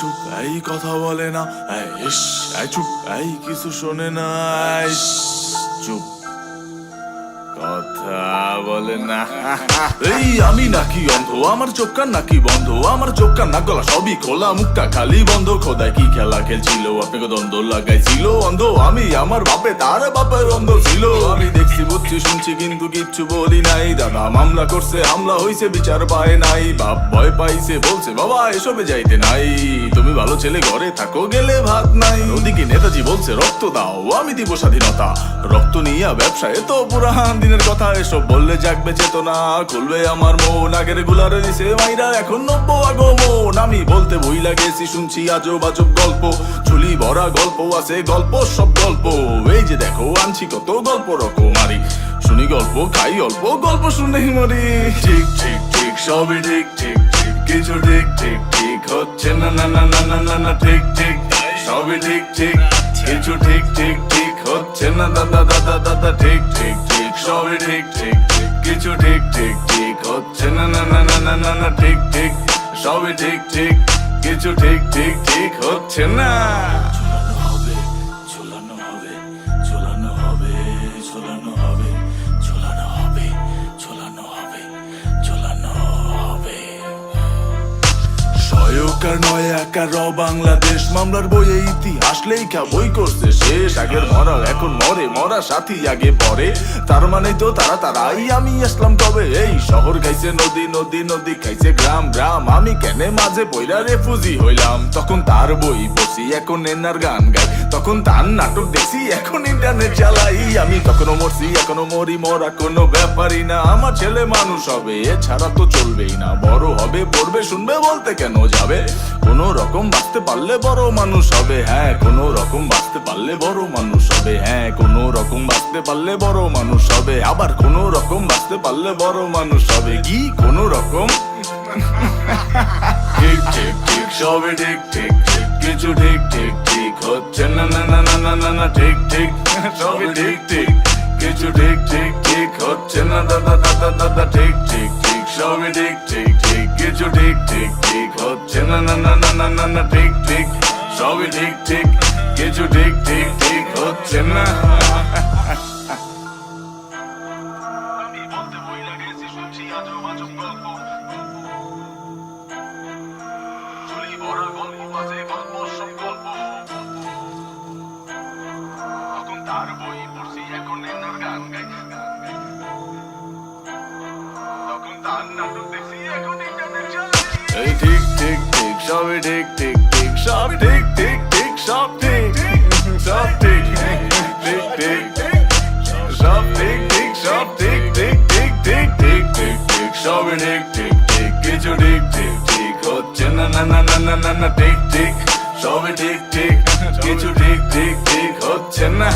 চুপ এই কথা বলে না, এই চুপ এই কিছু শোনে না, চুপ কথা বলে না। এই আমি নাকি অন্ধ, আমার চোখ কান নাকি বন্ধ, আমার চোখ কান নাক গলা সবই খোলা, মুখটা খালি বন্ধ। খোদায় কি খেলা খেলছিল, আপনাকে দ্বন্দ্ব লাগাইছিল। অন্ধ আমি, আমার বাপে তার বাপের অন্ধ ছিল। আমি দেখছি বুঝছি শুনছি কিন্তু কিচ্ছু বলি নাই। দাদা মামলা করছে, হামলা হইছে, বিচার পায় নাই। বাপ ভয় পাইছে, বলছে বাবা এসবে যাইতে নাই। তুমি ভালো ছেলে ঘরে থাকো, গেলে ভাত নাই। ওদিকে নেতাজি বলছে রক্ত দাও, আমি দিব স্বাধীনতা। রক্ত নিয়ে ব্যবসায় তো পুরান দিনের কথা, এসব বললে জাগবে চেতনা, খুলবে আমার মন। আগের গুলার দিছে মাইরা, এখন নব্য আগমন। আমি বলতে বই লাগেছি, শুনছি আজব আজব গল্প, ঝুলি ভরা গল্প আছে, গল্প সব গল্প। এই যে দেখো আনছি কত গল্প রকমারি, শুনি গল্প খাই অল্প, গল্প শুনেই মরি। ঠিক ঠিক ঠিক সবই ঠিক ঠিক ঠিক, কিছু ঠিক ঠিক ঠিক হচ্ছে না না না না না না না, ঠিক ঠিক সবই ঠিক ঠিক, কিছু ঠিক ঠিক ঠিক হচ্ছে না দাদা দাদা দাদা। ঠিক ঠিক ঠিক সবই ঠিক ঠিক ঠিক, কিছু ঠিক ঠিক ঠিক হচ্ছে না না না না না না না, ঠিক ঠিক সবই ঠিক ঠিক, কিছু ঠিক ঠিক ঠিক হচ্ছে না। ঝোলানো হবে ঝোলানো হবে ঝোলানো হবে ঝোলানো হবে ঝোলানো হবে ঝোলানো হবে ঝোলানো হবে। সহায়কার নয় একা বাংলাদেশ, মামলার বইয়ে ইতিহাস লেখা বই করছে শেষ। আগের মরা এখন মরে, মরা সাথী আগে পরে, তার মানে তো তারা তারাই। আমি আসলাম কবে, এই শহর খাইছে নদী, নদী নদী খাইছে গ্রাম, গ্রাম আমি কেনে মাঝে পয়লা রেফুজি হইলাম। তখন তার বই পড়ছি, এখন এনার গান গাই। তখন তার নাটক দেখছি, এখন ইন্টারনেট চালাই। আমি তখনও মরছি, এখনো মরি, মরা কোনো ব্যাপারই না। আমার ছেলে মানুষ হবে, এছাড়া তো চলবেই না। বড় হবে, পড়বে, শুনবে, বলতে কেন যাবে? কোনো রকম বাঁচতে পারলে বড় মানুষ হবে। হ্যাঁ কোনো রকম বাঁচতে পারলে বড় মানুষ হবে। হ্যাঁ কোনো রকম বাঁচতে পারলে বড় মানুষ হবে। আবার কোনো রকম বাঁচতে পারলে বড় মানুষ হবে। কি কোনো রকম? ঠিক ঠিক ঠিক সবে ঠিক ঠিক ঠিক, কিছু ঠিক ঠিক ঠিক হচ্ছে না না না না না না না, ঠিক ঠিক সবে ঠিক ঠিক, কিছু ঠিক ঠিক ঠিক হচ্ছে না দাদা দাদা দাদা। ঠিক ঠিক ঠিক সবে ঠিক ঠিক ঠিক, কিছু ঠিক ঠিক ঠিক হচ্ছে না না না না না না না, ঠিক ঠিক সবে ঠিক ঠিক, কিছু ঠিক ঠিক ঠিক হচ্ছে না। আমি বলতে বই লাগেছি, শুনছি আজব আজব গল্প, ঝুলি ভরা গল্প আছে, গল্প সব গল্প। তখন তার বই পড়ছি, এখন এনার গান গাই। তখন তার নাটক দেখছি, এখন ইন্টারনেট চালাই। এই ঠিক ঠিক ঠিক সবই ঠিক ঠিক ঠিক, সব ঠিক ঠিক ঠিক, সব ঠিক সব ঠিক ঠিক ঠিক, সব ঠিক ঠিক, সব ঠিক ঠিক ঠিক ঠিক ঠিক ঠিক ঠিক, সবই ঠিক ঠিক ঠিক, কিছু ঠিক ঠিক ঠিক হচ্ছে না না না না না না না, ঠিক ঠিক সবই ঠিক ঠিক, কিছু ঠিক ঠিক ঠিক হচ্ছে না।